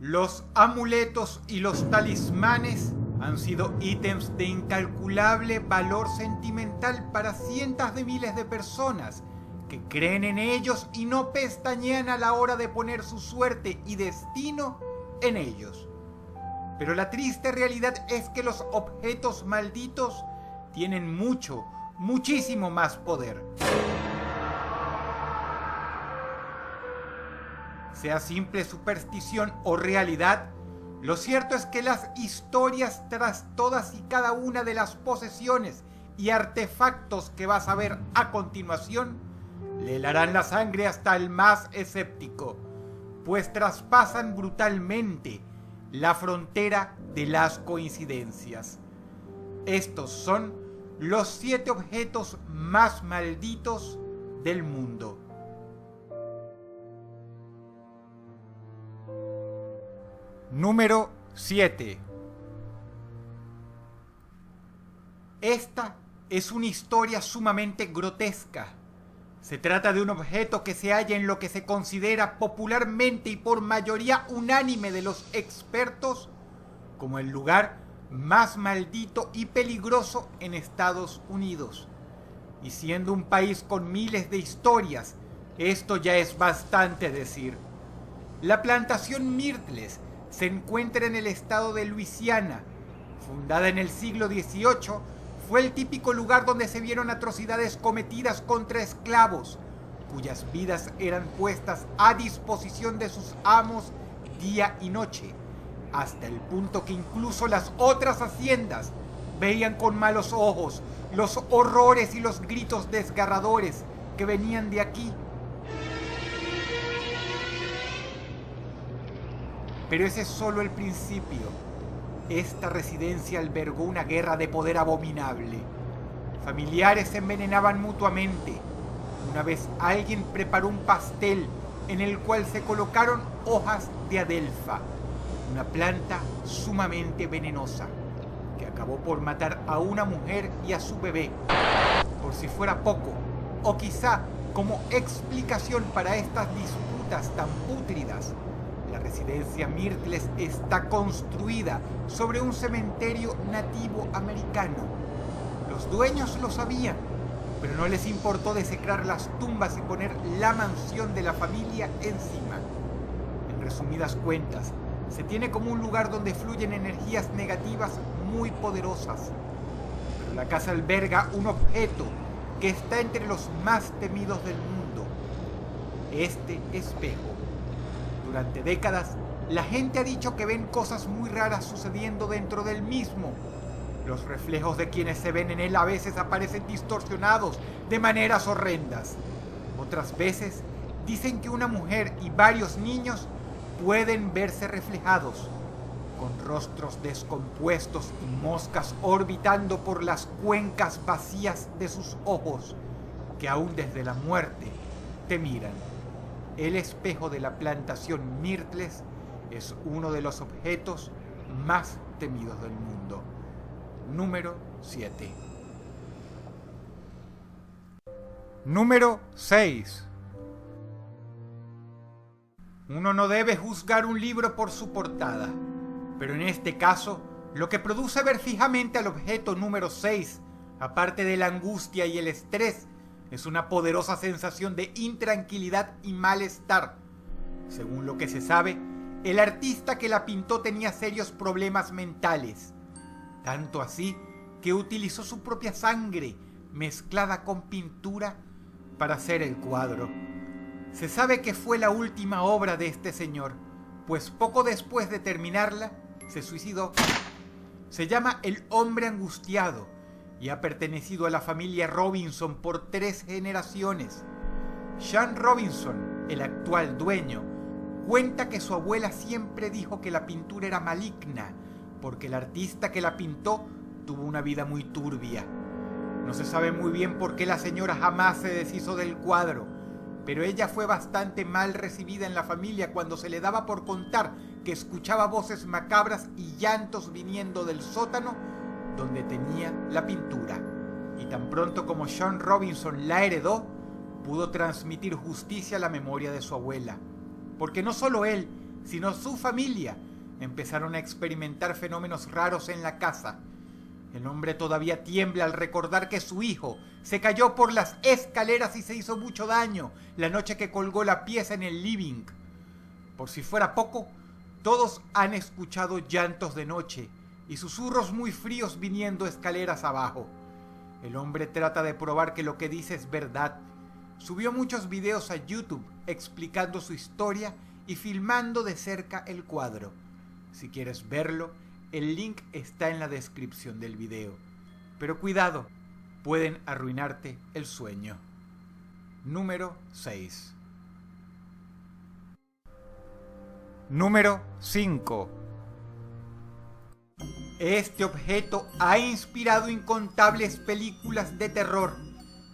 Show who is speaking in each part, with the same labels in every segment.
Speaker 1: Los amuletos y los talismanes han sido ítems de incalculable valor sentimental para cientos de miles de personas que creen en ellos y no pestañean a la hora de poner su suerte y destino en ellos. Pero la triste realidad es que los objetos malditos tienen muchísimo más poder. Sea simple superstición o realidad, lo cierto es que las historias tras todas y cada una de las posesiones y artefactos que vas a ver a continuación le helarán la sangre hasta el más escéptico, pues traspasan brutalmente la frontera de las coincidencias. Estos son los 7 objetos más malditos del mundo. Número 7. Esta es una historia sumamente grotesca. Se trata de un objeto que se halla en lo que se considera popularmente y por mayoría unánime de los expertos como el lugar más maldito y peligroso en Estados Unidos. Y siendo un país con miles de historias, esto ya es bastante decir. La plantación Myrtles se encuentra en el estado de Luisiana. Fundada en el siglo XVIII, fue el típico lugar donde se vieron atrocidades cometidas contra esclavos, cuyas vidas eran puestas a disposición de sus amos día y noche, hasta el punto que incluso las otras haciendas veían con malos ojos los horrores y los gritos desgarradores que venían de aquí. Pero ese es solo el principio. Esta residencia albergó una guerra de poder abominable. Familiares se envenenaban mutuamente. Una vez alguien preparó un pastel en el cual se colocaron hojas de adelfa, una planta sumamente venenosa, que acabó por matar a una mujer y a su bebé. Por si fuera poco, o quizá como explicación para estas disputas tan pútridas, la residencia Myrtles está construida sobre un cementerio nativo americano. Los dueños lo sabían, pero no les importó desecrar las tumbas y poner la mansión de la familia encima. En resumidas cuentas, se tiene como un lugar donde fluyen energías negativas muy poderosas. Pero la casa alberga un objeto que está entre los más temidos del mundo: este espejo. Durante décadas, la gente ha dicho que ven cosas muy raras sucediendo dentro del mismo. Los reflejos de quienes se ven en él a veces aparecen distorsionados de maneras horrendas. Otras veces dicen que una mujer y varios niños pueden verse reflejados, con rostros descompuestos y moscas orbitando por las cuencas vacías de sus ojos, que aún desde la muerte te miran. El espejo de la plantación Myrtles es uno de los objetos más temidos del mundo. Número 7. Número 6. Uno no debe juzgar un libro por su portada, pero en este caso, lo que produce ver fijamente al objeto número 6, aparte de la angustia y el estrés, es una poderosa sensación de intranquilidad y malestar. Según lo que se sabe, el artista que la pintó tenía serios problemas mentales, tanto así que utilizó su propia sangre mezclada con pintura para hacer el cuadro. Se sabe que fue la última obra de este señor, pues poco después de terminarla, se suicidó. Se llama El Hombre Angustiado y ha pertenecido a la familia Robinson por 3 generaciones. Sean Robinson, el actual dueño, cuenta que su abuela siempre dijo que la pintura era maligna, porque el artista que la pintó tuvo una vida muy turbia. No se sabe muy bien por qué la señora jamás se deshizo del cuadro, pero ella fue bastante mal recibida en la familia cuando se le daba por contar que escuchaba voces macabras y llantos viniendo del sótano donde tenía la pintura. Y tan pronto como Sean Robinson la heredó, pudo transmitir justicia a la memoria de su abuela, porque no solo él, sino su familia empezaron a experimentar fenómenos raros en la casa. El hombre todavía tiembla al recordar que su hijo se cayó por las escaleras y se hizo mucho daño la noche que colgó la pieza en el living. Por si fuera poco, todos han escuchado llantos de noche y susurros muy fríos viniendo escaleras abajo. El hombre trata de probar que lo que dice es verdad. Subió muchos videos a YouTube explicando su historia y filmando de cerca el cuadro. Si quieres verlo, el link está en la descripción del video. Pero cuidado, pueden arruinarte el sueño. Número 6. Número 5. Este objeto ha inspirado incontables películas de terror.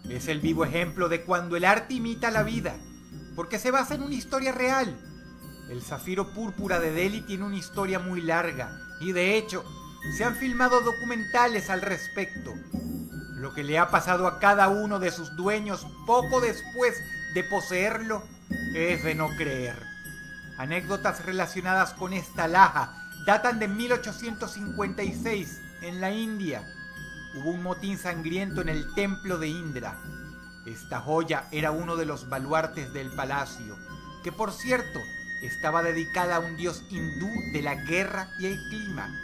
Speaker 1: Es el vivo ejemplo de cuando el arte imita la vida, porque se basa en una historia real. El zafiro púrpura de Delhi tiene una historia muy larga y de hecho se han filmado documentales al respecto. Lo que le ha pasado a cada uno de sus dueños poco después de poseerlo es de no creer. Anécdotas relacionadas con esta alhaja datan de 1856 en la India. Hubo un motín sangriento en el templo de Indra. Esta joya era uno de los baluartes del palacio, que por cierto estaba dedicada a un dios hindú de la guerra y el clima.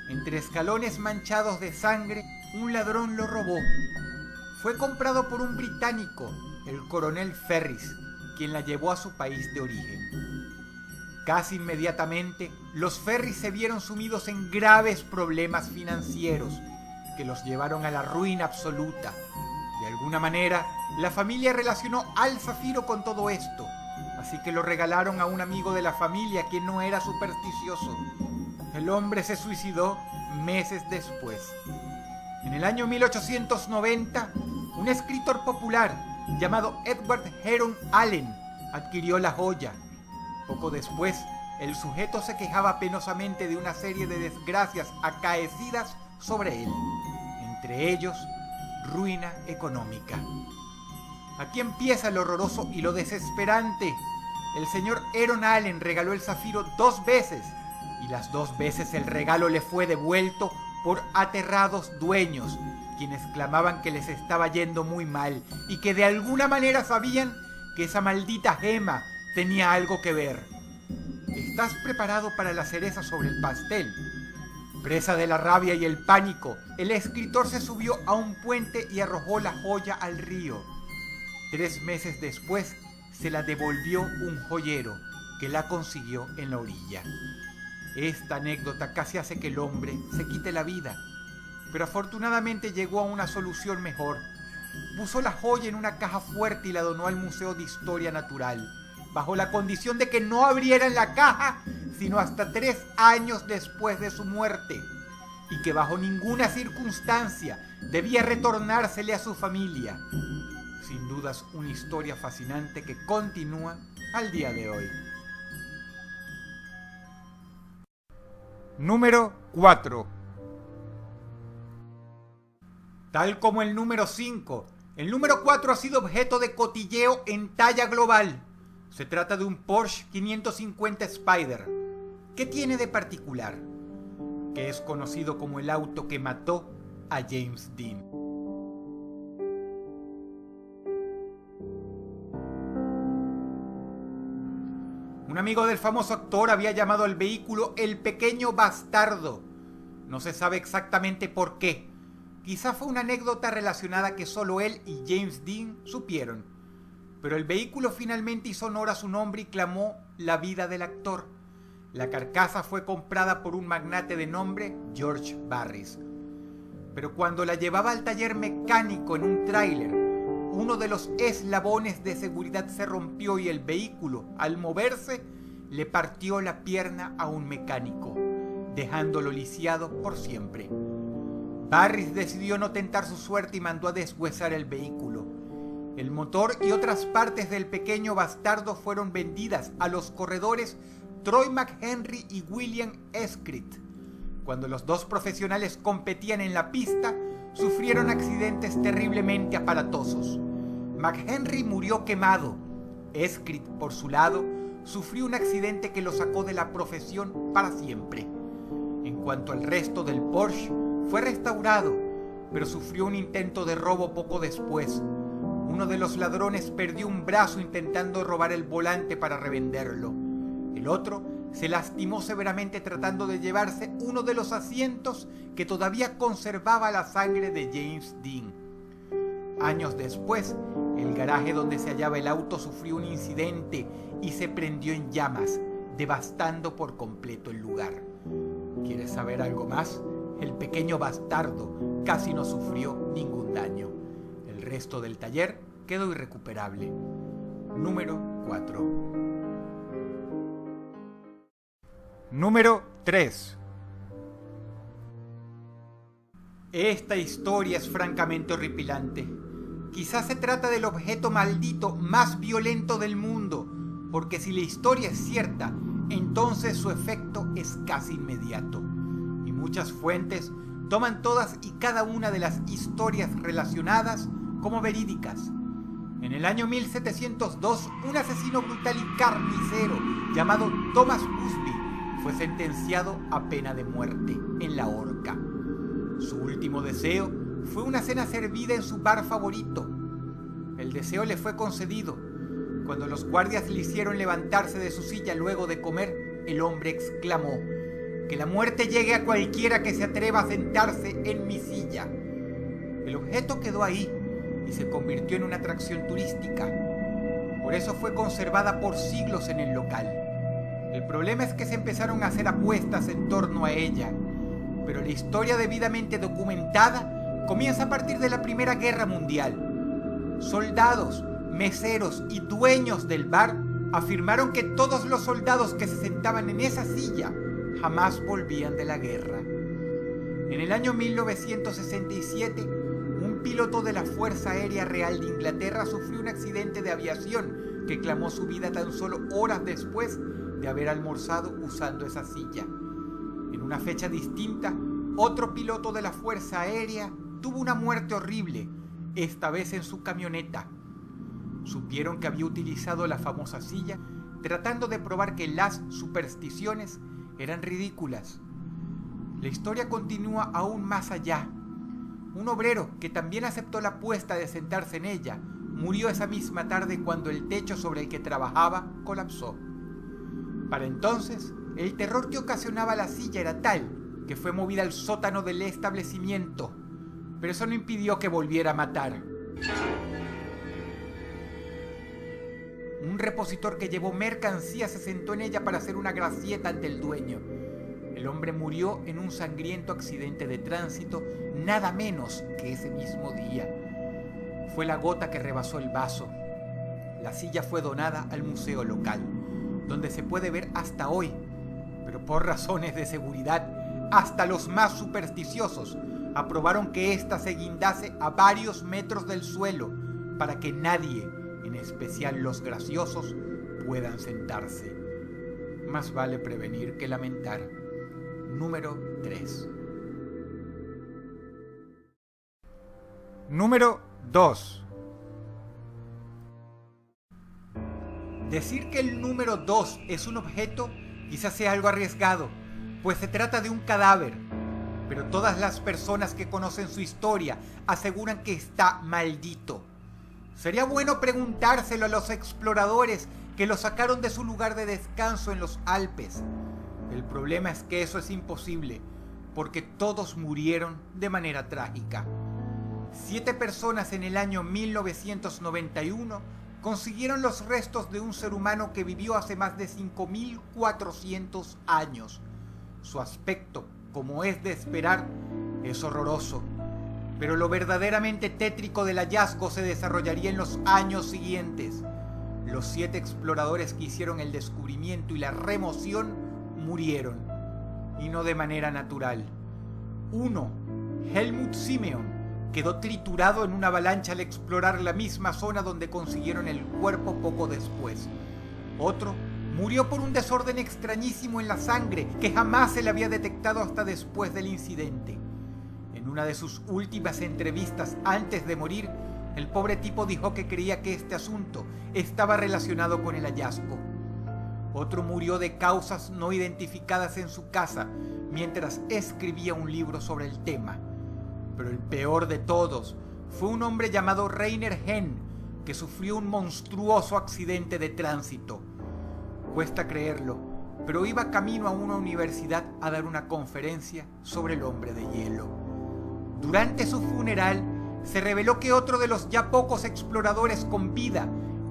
Speaker 1: Entre escalones manchados de sangre, un ladrón lo robó. Fue comprado por un británico, el coronel Ferris, quien la llevó a su país de origen. Casi inmediatamente, los Ferris se vieron sumidos en graves problemas financieros que los llevaron a la ruina absoluta. De alguna manera, la familia relacionó al zafiro con todo esto, así que lo regalaron a un amigo de la familia quien no era supersticioso. El hombre se suicidó meses después. En el año 1890, un escritor popular llamado Edward Heron Allen adquirió la joya. Poco después, el sujeto se quejaba penosamente de una serie de desgracias acaecidas sobre él, entre ellos ruina económica. Aquí empieza lo horroroso y lo desesperante. El señor Heron Allen regaló el zafiro 2 veces y las 2 veces el regalo le fue devuelto por aterrados dueños, quienes clamaban que les estaba yendo muy mal y que de alguna manera sabían que esa maldita gema tenía algo que ver. ¿Estás preparado para la cereza sobre el pastel? Presa de la rabia y el pánico, el escritor se subió a un puente y arrojó la joya al río. 3 meses después, se la devolvió un joyero que la consiguió en la orilla. Esta anécdota casi hace que el hombre se quite la vida, pero afortunadamente llegó a una solución mejor. Puso la joya en una caja fuerte y la donó al Museo de Historia Natural, bajo la condición de que no abrieran la caja sino hasta 3 años después de su muerte, y que bajo ninguna circunstancia debía retornársele a su familia. Sin dudas, una historia fascinante que continúa al día de hoy. Número 4. Tal como el número 5, el número 4 ha sido objeto de cotilleo en talla global. Se trata de un Porsche 550 Spyder. ¿Qué tiene de particular? Que es conocido como el auto que mató a James Dean. Un amigo del famoso actor había llamado al vehículo el pequeño bastardo. No se sabe exactamente por qué. Quizá fue una anécdota relacionada que solo él y James Dean supieron. Pero el vehículo finalmente hizo honor a su nombre y clamó la vida del actor. La carcasa fue comprada por un magnate de nombre George Barris. Pero cuando la llevaba al taller mecánico en un tráiler, uno de los eslabones de seguridad se rompió y el vehículo, al moverse, le partió la pierna a un mecánico, dejándolo lisiado por siempre. Barris decidió no tentar su suerte y mandó a deshuesar el vehículo. El motor y otras partes del pequeño bastardo fueron vendidas a los corredores Troy McHenry y William Escrit. Cuando los 2 profesionales competían en la pista, sufrieron accidentes terriblemente aparatosos. McHenry murió quemado. Escrit, por su lado, sufrió un accidente que lo sacó de la profesión para siempre. En cuanto al resto del Porsche, fue restaurado, pero sufrió un intento de robo poco después. Uno de los ladrones perdió un brazo intentando robar el volante para revenderlo. El otro se lastimó severamente tratando de llevarse uno de los asientos que todavía conservaba la sangre de James Dean. Años después, el garaje donde se hallaba el auto sufrió un incidente y se prendió en llamas, devastando por completo el lugar. ¿Quieres saber algo más? El pequeño bastardo casi no sufrió ningún daño. El resto del taller quedó irrecuperable. Número 4. Número 3. Esta historia es francamente horripilante. Quizás se trata del objeto maldito más violento del mundo, porque si la historia es cierta, entonces su efecto es casi inmediato. Y muchas fuentes toman todas y cada una de las historias relacionadas como verídicas. En el año 1702, un asesino brutal y carnicero llamado Thomas Busby fue sentenciado a pena de muerte en la horca. Su último deseo fue una cena servida en su bar favorito. El deseo le fue concedido. Cuando los guardias le hicieron levantarse de su silla luego de comer, el hombre exclamó: «Que la muerte llegue a cualquiera que se atreva a sentarse en mi silla». El objeto quedó ahí y se convirtió en una atracción turística. Por eso fue conservada por siglos en el local. El problema es que se empezaron a hacer apuestas en torno a ella, pero la historia debidamente documentada comienza a partir de la Primera Guerra Mundial. Soldados, meseros y dueños del bar afirmaron que todos los soldados que se sentaban en esa silla jamás volvían de la guerra. En el año 1967, un piloto de la Fuerza Aérea Real de Inglaterra sufrió un accidente de aviación que clamó su vida tan solo horas después de haber almorzado usando esa silla. En una fecha distinta, otro piloto de la Fuerza Aérea tuvo una muerte horrible, esta vez en su camioneta. Supieron que había utilizado la famosa silla tratando de probar que las supersticiones eran ridículas. La historia continúa aún más allá. Un obrero que también aceptó la apuesta de sentarse en ella murió esa misma tarde cuando el techo sobre el que trabajaba colapsó. Para entonces, el terror que ocasionaba la silla era tal que fue movida al sótano del establecimiento, pero eso no impidió que volviera a matar. Un repositor que llevó mercancía se sentó en ella para hacer una gracieta ante el dueño. El hombre murió en un sangriento accidente de tránsito nada menos que ese mismo día. Fue la gota que rebasó el vaso. La silla fue donada al museo local, donde se puede ver hasta hoy, pero por razones de seguridad, hasta los más supersticiosos aprobaron que ésta se guindase a varios metros del suelo para que nadie, en especial los graciosos, puedan sentarse. Más vale prevenir que lamentar. Número 3. Número 2. Decir que el número 2 es un objeto quizás sea algo arriesgado, pues se trata de un cadáver, pero todas las personas que conocen su historia aseguran que está maldito. Sería bueno preguntárselo a los exploradores que lo sacaron de su lugar de descanso en los Alpes. El problema es que eso es imposible, porque todos murieron de manera trágica. 7 personas en el año 1991 consiguieron los restos de un ser humano que vivió hace más de 5.400 años. Su aspecto, como es de esperar, es horroroso, pero lo verdaderamente tétrico del hallazgo se desarrollaría en los años siguientes. Los 7 exploradores que hicieron el descubrimiento y la remoción murieron, y no de manera natural. Uno, Helmut Simeon, quedó triturado en una avalancha al explorar la misma zona donde consiguieron el cuerpo poco después. Otro murió por un desorden extrañísimo en la sangre que jamás se le había detectado hasta después del incidente. En una de sus últimas entrevistas antes de morir, el pobre tipo dijo que creía que este asunto estaba relacionado con el hallazgo. Otro murió de causas no identificadas en su casa mientras escribía un libro sobre el tema. Pero el peor de todos fue un hombre llamado Rainer Henn, que sufrió un monstruoso accidente de tránsito. Cuesta creerlo, pero iba camino a una universidad a dar una conferencia sobre el hombre de hielo. Durante su funeral, se reveló que otro de los ya pocos exploradores con vida,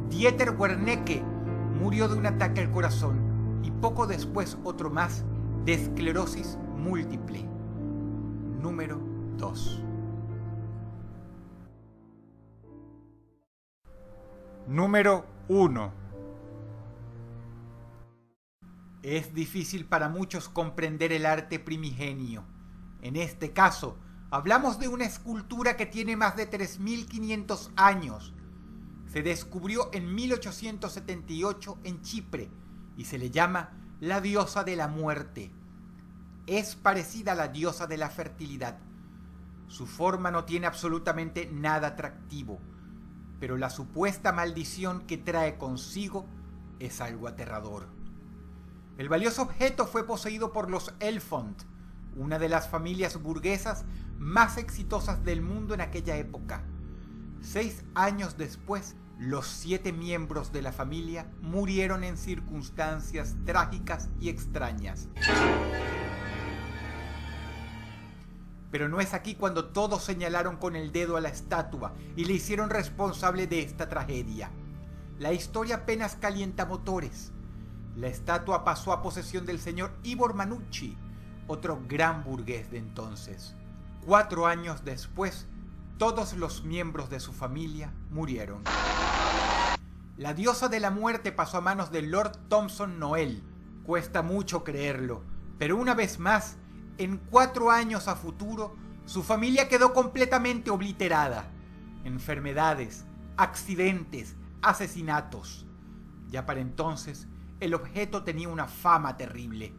Speaker 1: Dieter Wernicke, murió de un ataque al corazón y poco después otro más de esclerosis múltiple. Número 2. Número 1. Es difícil para muchos comprender el arte primigenio. En este caso, hablamos de una escultura que tiene más de 3.500 años. Se descubrió en 1878 en Chipre y se le llama la diosa de la muerte. Es parecida a la diosa de la fertilidad. Su forma no tiene absolutamente nada atractivo, pero la supuesta maldición que trae consigo es algo aterrador. El valioso objeto fue poseído por los Elfond, una de las familias burguesas más exitosas del mundo en aquella época. 6 años después, los 7 miembros de la familia murieron en circunstancias trágicas y extrañas. Pero no es aquí cuando todos señalaron con el dedo a la estatua y le hicieron responsable de esta tragedia. La historia apenas calienta motores. La estatua pasó a posesión del señor Ivor Manucci, otro gran burgués de entonces. 4 años después, todos los miembros de su familia murieron. La diosa de la muerte pasó a manos de Lord Thompson Noel. Cuesta mucho creerlo, pero una vez más, en 4 años a futuro, su familia quedó completamente obliterada. Enfermedades, accidentes, asesinatos. Ya para entonces, el objeto tenía una fama terrible.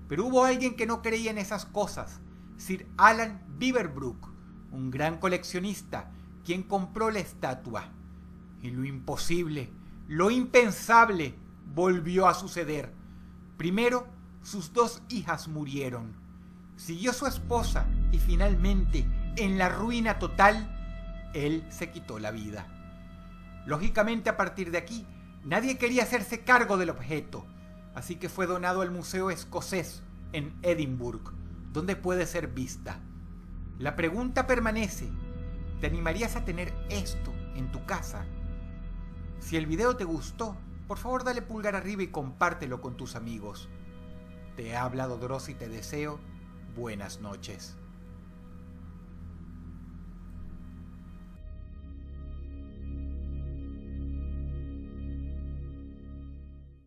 Speaker 1: Pero hubo alguien que no creía en esas cosas, Sir Alan Beaverbrook, un gran coleccionista, quien compró la estatua. Y lo imposible, lo impensable, volvió a suceder. Primero, sus 2 hijas murieron. Siguió su esposa y finalmente, en la ruina total, él se quitó la vida. Lógicamente, a partir de aquí, nadie quería hacerse cargo del objeto, así que fue donado al Museo Escocés en Edimburgo, donde puede ser vista. La pregunta permanece: ¿te animarías a tener esto en tu casa? Si el video te gustó, por favor dale pulgar arriba y compártelo con tus amigos. Te ha hablado Dross y te deseo buenas noches.